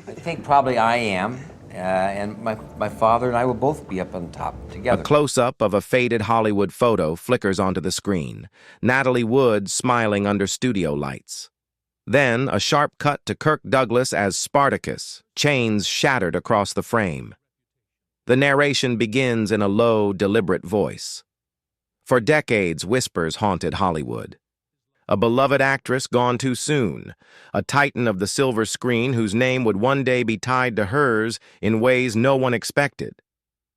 I think probably I am, and my father and I will both be up on top A together. close-up of a faded Hollywood photo flickers onto the screen, Natalie Wood smiling under studio lights. Then, a sharp cut to Kirk Douglas as Spartacus, chains shattered across the frame. The narration begins in a low, deliberate voice. For decades, whispers haunted Hollywood. A beloved actress gone too soon, a titan of the silver screen whose name would one day be tied to hers in ways no one expected.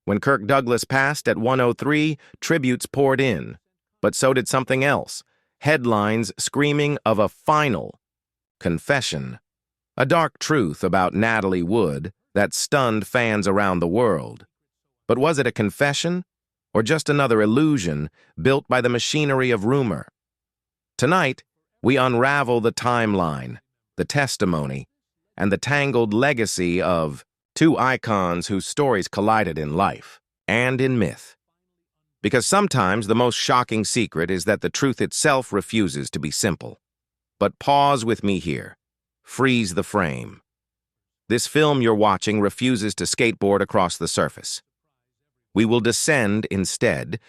When Kirk Douglas passed at 103, tributes poured in. But so did something else, headlines screaming of a final confession, a dark truth about Natalie Wood that stunned fans around the world. But was it a confession, or just another illusion built by the machinery of rumor? Tonight, we unravel the timeline, the testimony, and the tangled legacy of two icons whose stories collided in life and in myth. Because sometimes the most shocking secret is that the truth itself refuses to be simple. But pause with me here. Freeze the frame. This film you're watching refuses to skateboard across the surface. We will descend, instead,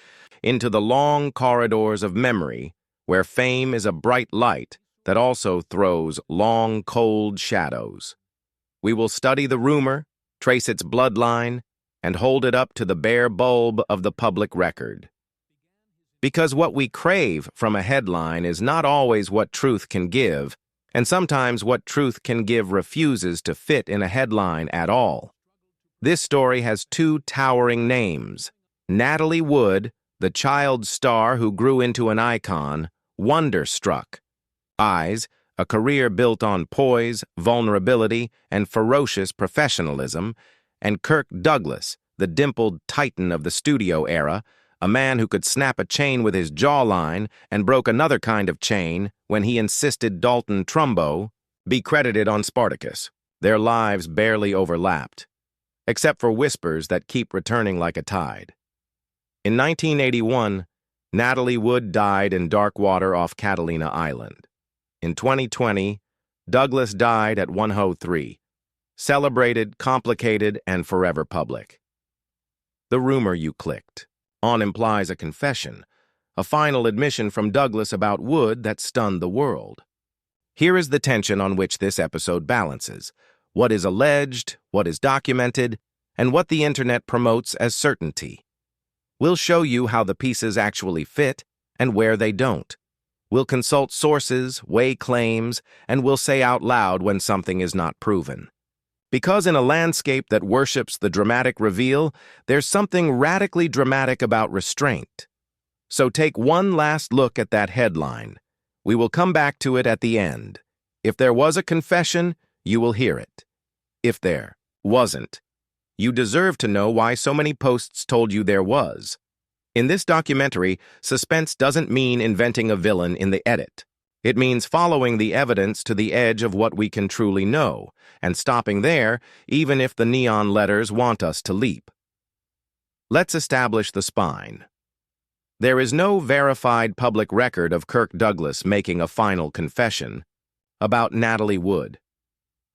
into the long corridors of memory where fame is a bright light that also throws long, cold shadows. We will study the rumor, trace its bloodline, and hold it up to the bare bulb of the public record. Because what we crave from a headline is not always what truth can give, and sometimes what truth can give refuses to fit in a headline at all. This story has two towering names: Natalie Wood, the child star who grew into an icon, wonderstruck. Eyes, a career built on poise, vulnerability, and ferocious professionalism, and Kirk Douglas, the dimpled titan of the studio era, a man who could snap a chain with his jawline and broke another kind of chain when he insisted Dalton Trumbo be credited on Spartacus. Their lives barely overlapped, except for whispers that keep returning like a tide. In 1981, Natalie Wood died in dark water off Catalina Island. In 2020, Douglas died at 103, celebrated, complicated, and forever public. The rumor you clicked on implies a confession, a final admission from Douglas about Wood that stunned the world. Here is the tension on which this episode balances: what is alleged, what is documented, and what the internet promotes as certainty. We'll show you how the pieces actually fit and where they don't. We'll consult sources, weigh claims, and we'll say out loud when something is not proven. Because in a landscape that worships the dramatic reveal, there's something radically dramatic about restraint. So take one last look at that headline. We will come back to it at the end. If there was a confession, you will hear it. If there wasn't, you deserve to know why so many posts told you there was. In this documentary, suspense doesn't mean inventing a villain in the edit. It means following the evidence to the edge of what we can truly know, and stopping there, even if the neon letters want us to leap. Let's establish the spine. There is no verified public record of Kirk Douglas making a final confession about Natalie Wood.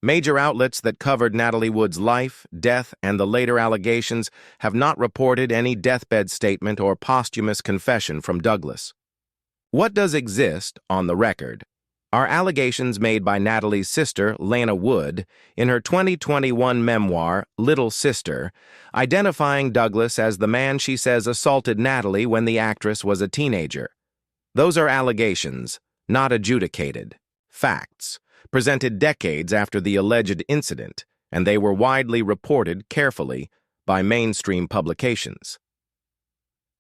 Major outlets that covered Natalie Wood's life, death, and the later allegations have not reported any deathbed statement or posthumous confession from Douglas. What does exist on the record are allegations made by Natalie's sister, Lana Wood, in her 2021 memoir, Little Sister, identifying Douglas as the man she says assaulted Natalie when the actress was a teenager. Those are allegations, not adjudicated. Facts, presented decades after the alleged incident, and they were widely reported carefully by mainstream publications.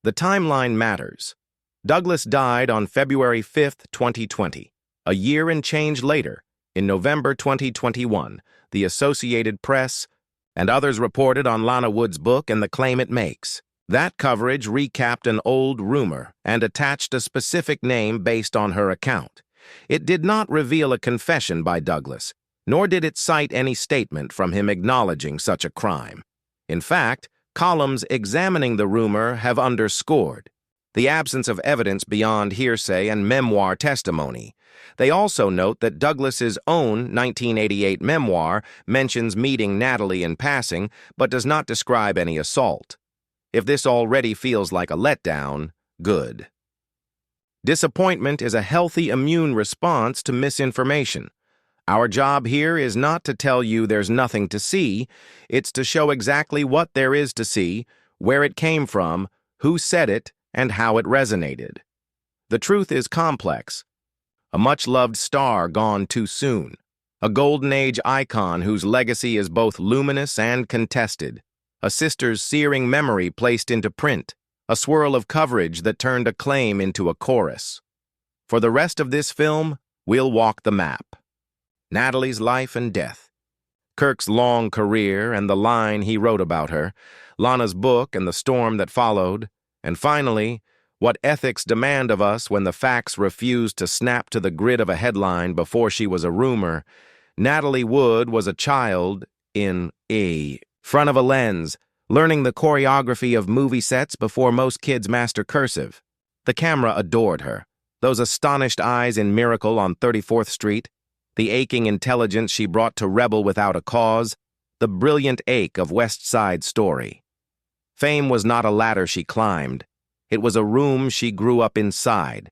The timeline matters. Douglas died on February 5, 2020. A year and change later, in November 2021, the Associated Press and others reported on Lana Wood's book and the claim it makes. That coverage recapped an old rumor and attached a specific name based on her account. It did not reveal a confession by Douglas, nor did it cite any statement from him acknowledging such a crime. In fact, columns examining the rumor have underscored the absence of evidence beyond hearsay and memoir testimony. They also note that Douglas's own 1988 memoir mentions meeting Natalie in passing, but does not describe any assault. If this already feels like a letdown, good. Disappointment is a healthy immune response to misinformation. Our job here is not to tell you there's nothing to see, it's to show exactly what there is to see, where it came from, who said it, and how it resonated. The truth is complex. A much-loved star gone too soon. A golden age icon whose legacy is both luminous and contested. A sister's searing memory placed into print. A swirl of coverage that turned a claim into a chorus. For the rest of this film, we'll walk the map. Natalie's life and death. Kirk's long career and the line he wrote about her. Lana's book and the storm that followed. And finally, what ethics demand of us when the facts refuse to snap to the grid of a headline before she was a rumor. Natalie Wood was a child in front of a lens, learning the choreography of movie sets before most kids master cursive. The camera adored her. Those astonished eyes in Miracle on 34th Street, the aching intelligence she brought to Rebel Without a Cause, the brilliant ache of West Side Story. Fame was not a ladder she climbed. It was a room she grew up inside.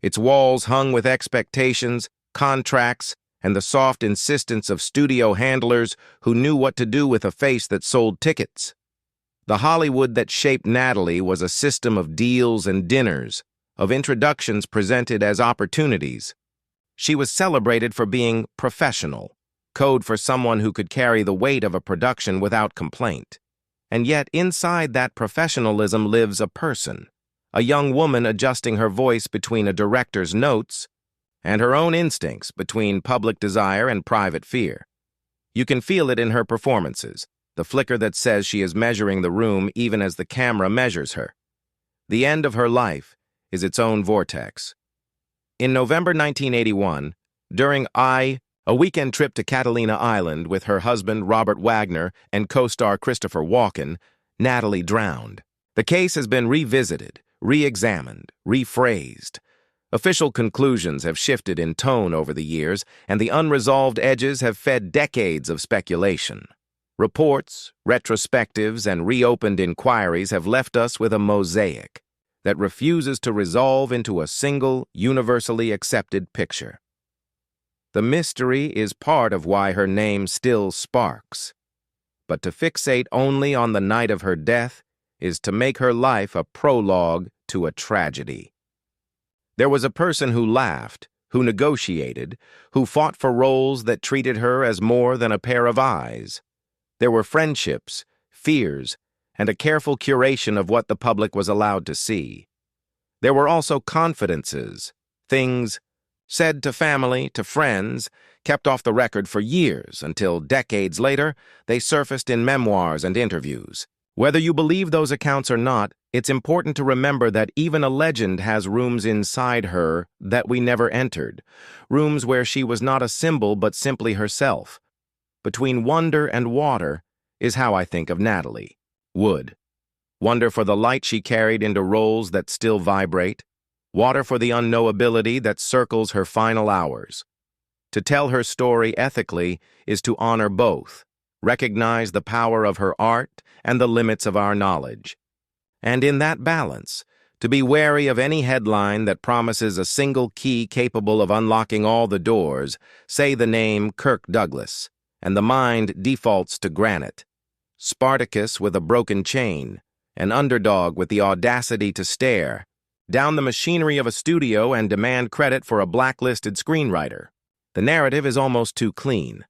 Its walls hung with expectations, contracts, and the soft insistence of studio handlers who knew what to do with a face that sold tickets. The Hollywood that shaped Natalie was a system of deals and dinners, of introductions presented as opportunities. She was celebrated for being professional, code for someone who could carry the weight of a production without complaint. And yet inside that professionalism lives a person, a young woman adjusting her voice between a director's notes and her own instincts between public desire and private fear. You can feel it in her performances, the flicker that says she is measuring the room even as the camera measures her. The end of her life is its own vortex. In November 1981, during a weekend trip to Catalina Island with her husband Robert Wagner and co-star Christopher Walken, Natalie drowned. The case has been revisited, re-examined, rephrased. Official conclusions have shifted in tone over the years, and the unresolved edges have fed decades of speculation. Reports, retrospectives, and reopened inquiries have left us with a mosaic that refuses to resolve into a single, universally accepted picture. The mystery is part of why her name still sparks. But to fixate only on the night of her death is to make her life a prologue to a tragedy. There was a person who laughed, who negotiated, who fought for roles that treated her as more than a pair of eyes. There were friendships, fears, and a careful curation of what the public was allowed to see. There were also confidences, things said to family, to friends, kept off the record for years until decades later they surfaced in memoirs and interviews. Whether you believe those accounts or not, it's important to remember that even a legend has rooms inside her that we never entered, rooms where she was not a symbol but simply herself. Between wonder and water is how I think of Natalie Wood. Wonder for the light she carried into roles that still vibrate, water for the unknowability that circles her final hours. To tell her story ethically is to honor both, recognize the power of her art and the limits of our knowledge. And in that balance, to be wary of any headline that promises a single key capable of unlocking all the doors, say the name Kirk Douglas, and the mind defaults to granite. Spartacus with a broken chain, an underdog with the audacity to stare down the machinery of a studio and demand credit for a blacklisted screenwriter. The narrative is almost too clean.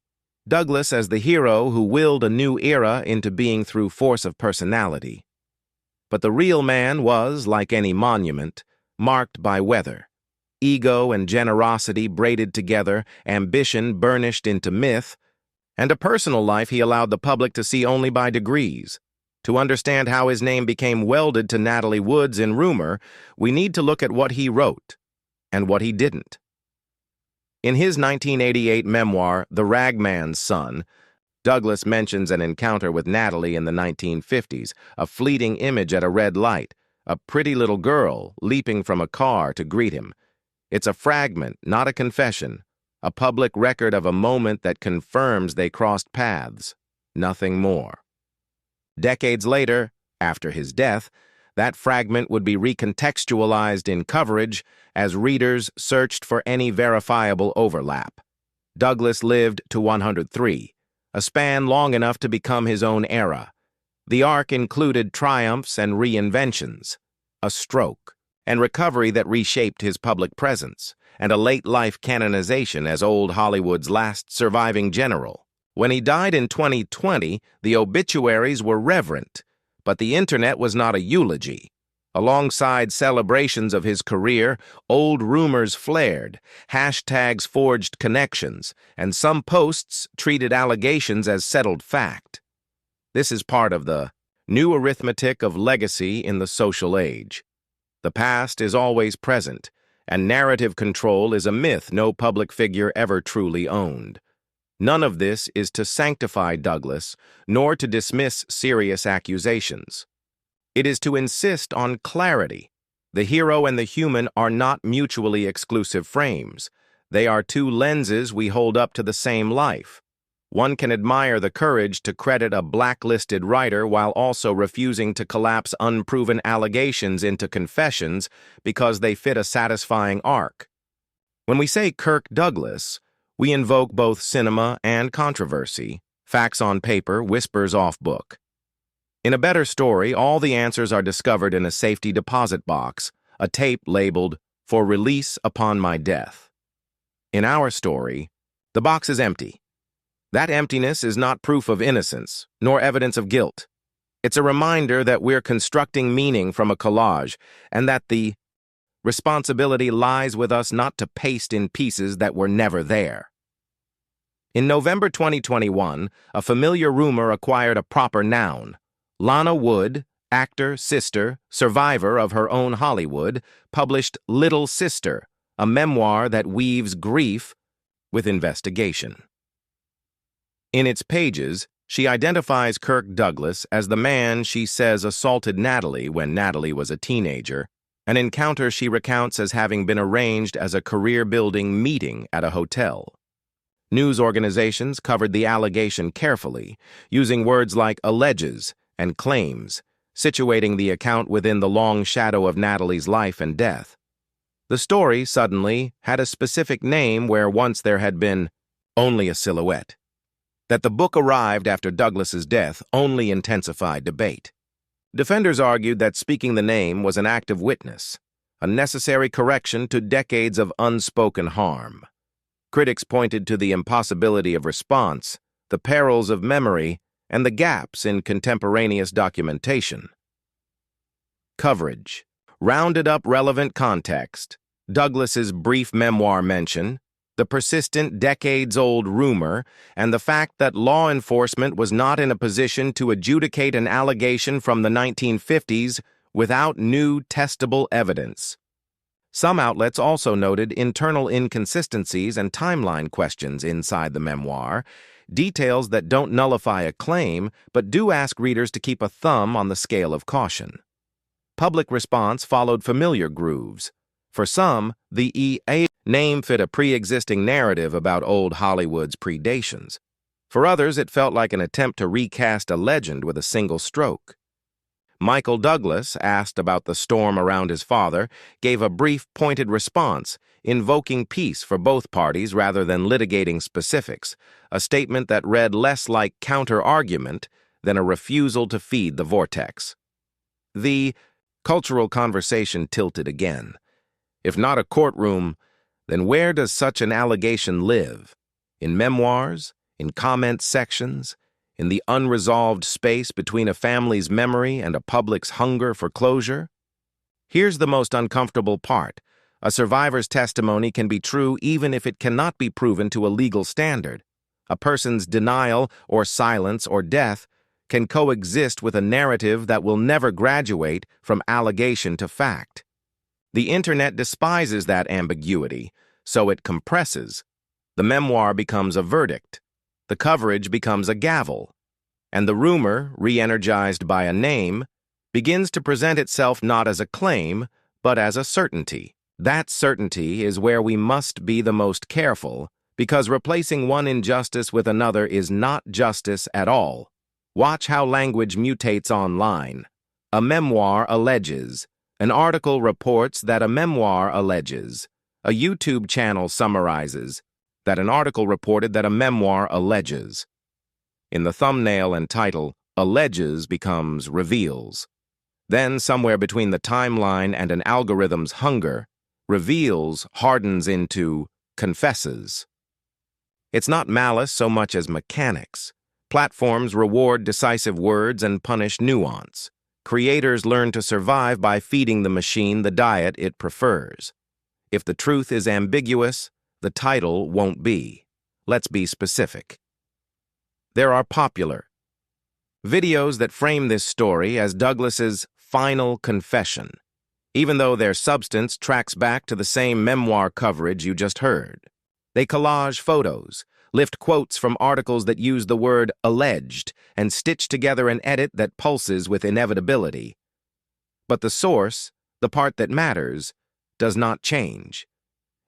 Douglas as the hero who willed a new era into being through force of personality. But the real man was, like any monument, marked by weather. Ego and generosity braided together, ambition burnished into myth, and a personal life he allowed the public to see only by degrees. To understand how his name became welded to Natalie Wood's in rumor, we need to look at what he wrote and what he didn't. In his 1988 memoir, The Ragman's Son, Douglas mentions an encounter with Natalie in the 1950s, a fleeting image at a red light, a pretty little girl leaping from a car to greet him. It's a fragment, not a confession, a public record of a moment that confirms they crossed paths, nothing more. Decades later, after his death, that fragment would be recontextualized in coverage as readers searched for any verifiable overlap. Douglas lived to 103, a span long enough to become his own era. The arc included triumphs and reinventions, a stroke, and recovery that reshaped his public presence, and a late-life canonization as old Hollywood's last surviving general. When he died in 2020, the obituaries were reverent, but the internet was not a eulogy. Alongside celebrations of his career, old rumors flared, hashtags forged connections, and some posts treated allegations as settled fact. This is part of the new arithmetic of legacy in the social age. The past is always present, and narrative control is a myth no public figure ever truly owned. None of this is to sanctify Douglas, nor to dismiss serious accusations. It is to insist on clarity. The hero and the human are not mutually exclusive frames. They are two lenses we hold up to the same life. One can admire the courage to credit a blacklisted writer while also refusing to collapse unproven allegations into confessions because they fit a satisfying arc. When we say Kirk Douglas, we invoke both cinema and controversy, facts on paper, whispers off book. In a better story, all the answers are discovered in a safety deposit box, a tape labeled, "For release upon my death." In our story, the box is empty. That emptiness is not proof of innocence, nor evidence of guilt. It's a reminder that we're constructing meaning from a collage, and that the responsibility lies with us not to paste in pieces that were never there. In November 2021, a familiar rumor acquired a proper noun. Lana Wood, actor, sister, survivor of her own Hollywood, published Little Sister, a memoir that weaves grief with investigation. In its pages, she identifies Kirk Douglas as the man she says assaulted Natalie when Natalie was a teenager, an encounter she recounts as having been arranged as a career-building meeting at a hotel. News organizations covered the allegation carefully, using words like alleges and claims, situating the account within the long shadow of Natalie's life and death. The story, suddenly, had a specific name where once there had been only a silhouette. That the book arrived after Douglas's death only intensified debate. Defenders argued that speaking the name was an act of witness, a necessary correction to decades of unspoken harm. Critics pointed to the impossibility of response, the perils of memory, and the gaps in contemporaneous documentation. Coverage rounded up relevant context, Douglas's brief memoir mention, the persistent decades-old rumor, and the fact that law enforcement was not in a position to adjudicate an allegation from the 1950s without new testable evidence. Some outlets also noted internal inconsistencies and timeline questions inside the memoir, details that don't nullify a claim but do ask readers to keep a thumb on the scale of caution. Public response followed familiar grooves. For some, the EA name fit a pre-existing narrative about old Hollywood's predations. For others, it felt like an attempt to recast a legend with a single stroke. Michael Douglas, asked about the storm around his father, gave a brief, pointed response, invoking peace for both parties rather than litigating specifics, a statement that read less like counter-argument than a refusal to feed the vortex. The cultural conversation tilted again. If not a courtroom, then where does such an allegation live? In memoirs? In comment sections? In the unresolved space between a family's memory and a public's hunger for closure? Here's the most uncomfortable part. A survivor's testimony can be true even if it cannot be proven to a legal standard. A person's denial or silence or death can coexist with a narrative that will never graduate from allegation to fact. The internet despises that ambiguity, so it compresses. The memoir becomes a verdict. The coverage becomes a gavel. And the rumor, re-energized by a name, begins to present itself not as a claim, but as a certainty. That certainty is where we must be the most careful, because replacing one injustice with another is not justice at all. Watch how language mutates online. A memoir alleges. An article reports that a memoir alleges. A YouTube channel summarizes that an article reported that a memoir alleges. In the thumbnail and title, alleges becomes reveals. Then, somewhere between the timeline and an algorithm's hunger, reveals hardens into confesses. It's not malice so much as mechanics. Platforms reward decisive words and punish nuance. Creators learn to survive by feeding the machine the diet it prefers. If the truth is ambiguous, the title won't be. Let's be specific. There are popular videos that frame this story as Douglas's final confession, even though their substance tracks back to the same memoir coverage you just heard. They collage photos, lift quotes from articles that use the word alleged, and stitch together an edit that pulses with inevitability. But the source, the part that matters, does not change.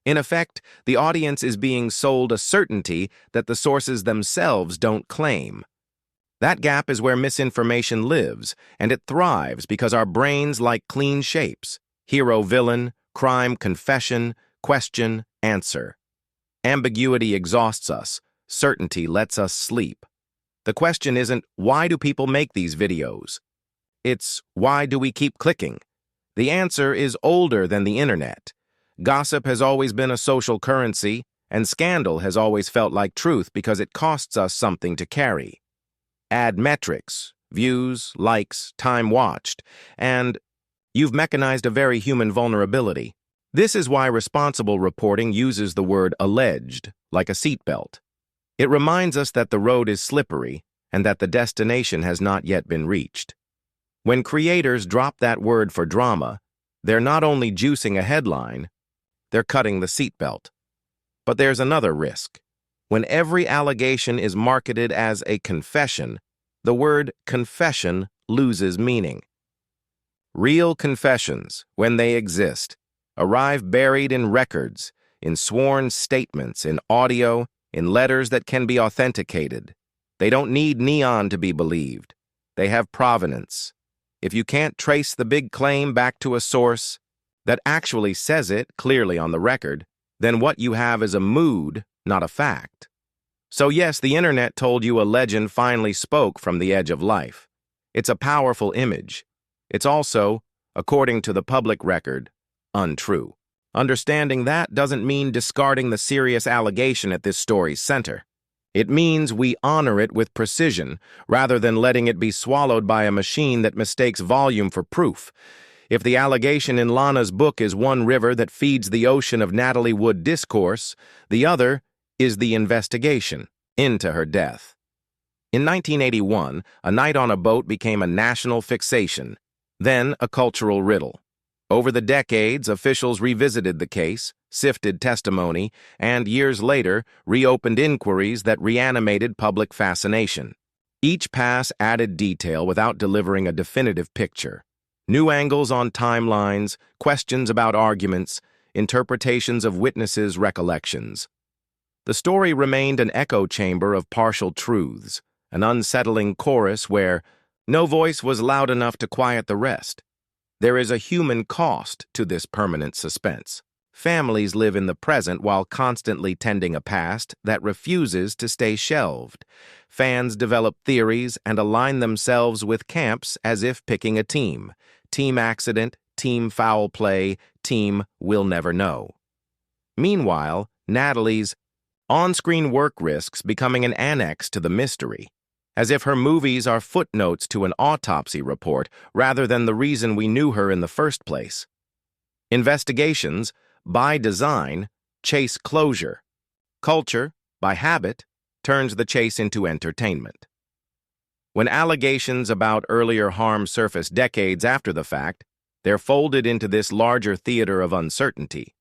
In effect, the audience is being sold a certainty that the sources themselves don't claim. That gap is where misinformation lives, and it thrives because our brains like clean shapes: hero-villain, crime, confession, question, answer. Ambiguity exhausts us. Certainty lets us sleep. The question isn't, why do people make these videos? It's, why do we keep clicking? The answer is older than the internet. Gossip has always been a social currency, and scandal has always felt like truth because it costs us something to carry. Add metrics, views, likes, time watched, and you've mechanized a very human vulnerability. This is why responsible reporting uses the word alleged, like a seatbelt. It reminds us that the road is slippery and that the destination has not yet been reached. When creators drop that word for drama, they're not only juicing a headline, they're cutting the seatbelt. But there's another risk. When every allegation is marketed as a confession, the word confession loses meaning. Real confessions, when they exist, arrive buried in records, in sworn statements, in audio, in letters that can be authenticated. They don't need neon to be believed. They have provenance. If you can't trace the big claim back to a source that actually says it clearly on the record, then what you have is a mood, not a fact. So yes, the internet told you a legend finally spoke from the edge of life. It's a powerful image. It's also, according to the public record, untrue. Understanding that doesn't mean discarding the serious allegation at this story's center. It means we honor it with precision, rather than letting it be swallowed by a machine that mistakes volume for proof. If the allegation in Lana's book is one river that feeds the ocean of Natalie Wood discourse, the other is the investigation into her death. In 1981, a night on a boat became a national fixation, then a cultural riddle. Over the decades, officials revisited the case, sifted testimony, and years later, reopened inquiries that reanimated public fascination. Each pass added detail without delivering a definitive picture. New angles on timelines, questions about arguments, interpretations of witnesses' recollections. The story remained an echo chamber of partial truths, an unsettling chorus where no voice was loud enough to quiet the rest. There is a human cost to this permanent suspense. Families live in the present while constantly tending a past that refuses to stay shelved. Fans develop theories and align themselves with camps as if picking a team. Team accident, team foul play, team we'll never know. Meanwhile, Natalie's on-screen work risks becoming an annex to the mystery, as if her movies are footnotes to an autopsy report rather than the reason we knew her in the first place. Investigations, by design, chase closure. Culture, by habit, turns the chase into entertainment. When allegations about earlier harm surface decades after the fact, they're folded into this larger theater of uncertainty.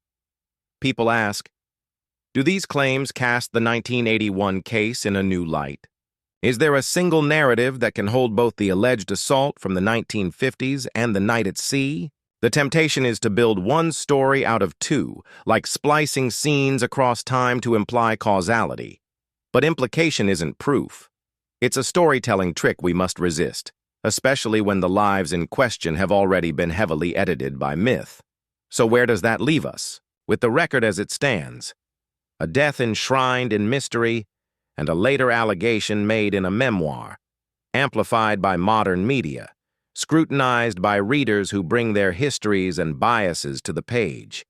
People ask, do these claims cast the 1981 case in a new light? Is there a single narrative that can hold both the alleged assault from the 1950s and the night at sea? The temptation is to build one story out of two, like splicing scenes across time to imply causality. But implication isn't proof. It's a storytelling trick we must resist, especially when the lives in question have already been heavily edited by myth. So where does that leave us, with the record as it stands? A death enshrined in mystery, and a later allegation made in a memoir, amplified by modern media, scrutinized by readers who bring their histories and biases to the page.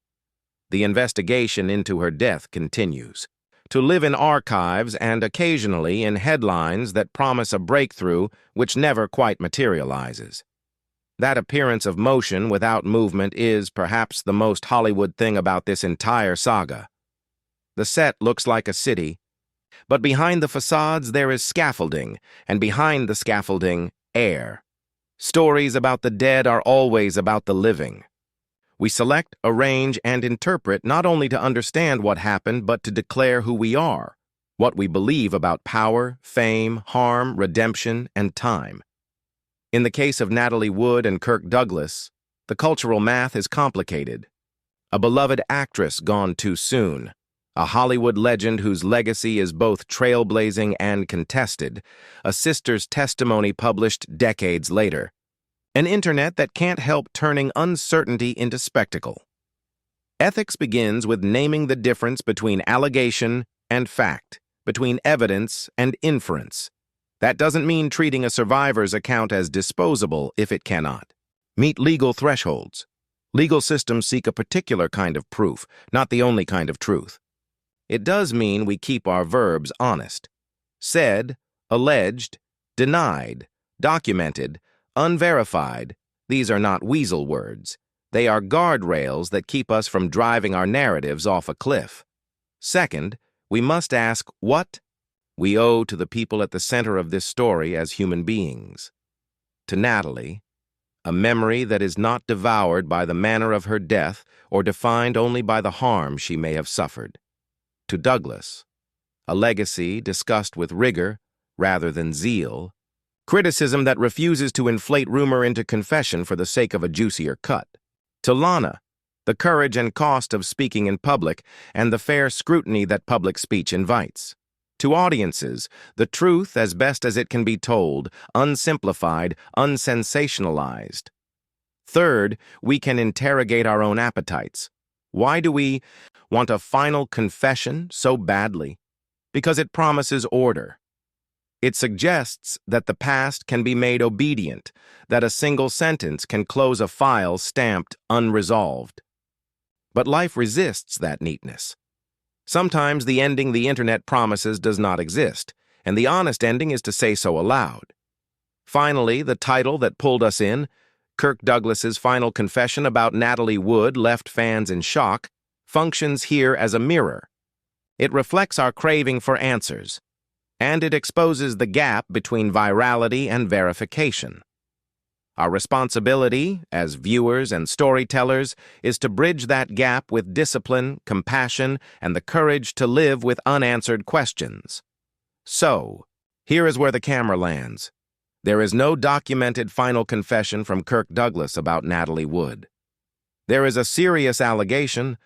The investigation into her death continues, to live in archives and occasionally in headlines that promise a breakthrough which never quite materializes. That appearance of motion without movement is perhaps the most Hollywood thing about this entire saga. The set looks like a city, but behind the facades there is scaffolding, and behind the scaffolding, air. Stories about the dead are always about the living. We select, arrange, and interpret not only to understand what happened, but to declare who we are, what we believe about power, fame, harm, redemption, and time. In the case of Natalie Wood and Kirk Douglas, the cultural math is complicated. A beloved actress gone too soon, a Hollywood legend whose legacy is both trailblazing and contested, a sister's testimony published decades later, an internet that can't help turning uncertainty into spectacle. Ethics begins with naming the difference between allegation and fact, between evidence and inference. That doesn't mean treating a survivor's account as disposable if it cannot. Meet legal thresholds. Legal systems seek a particular kind of proof, not the only kind of truth. It does mean we keep our verbs honest. Said, alleged, denied, documented, unverified, these are not weasel words. They are guardrails that keep us from driving our narratives off a cliff. Second, we must ask what we owe to the people at the center of this story as human beings. To Natalie, a memory that is not devoured by the manner of her death or defined only by the harm she may have suffered. To Douglas, a legacy discussed with rigor rather than zeal, criticism that refuses to inflate rumor into confession for the sake of a juicier cut. To Lana, the courage and cost of speaking in public and the fair scrutiny that public speech invites. To audiences, the truth as best as it can be told, unsimplified, unsensationalized. Third, we can interrogate our own appetites. Why do we want a final confession so badly? Because it promises order. It suggests that the past can be made obedient, that a single sentence can close a file stamped unresolved. But life resists that neatness. Sometimes the ending the internet promises does not exist, and the honest ending is to say so aloud. Finally, the title that pulled us in, Kirk Douglas's final confession about Natalie Wood, left fans in shock, functions here as a mirror. It reflects our craving for answers, and it exposes the gap between virality and verification. Our responsibility, as viewers and storytellers, is to bridge that gap with discipline, compassion, and the courage to live with unanswered questions. So, here is where the camera lands. There is no documented final confession from Kirk Douglas about Natalie Wood. There is a serious allegation,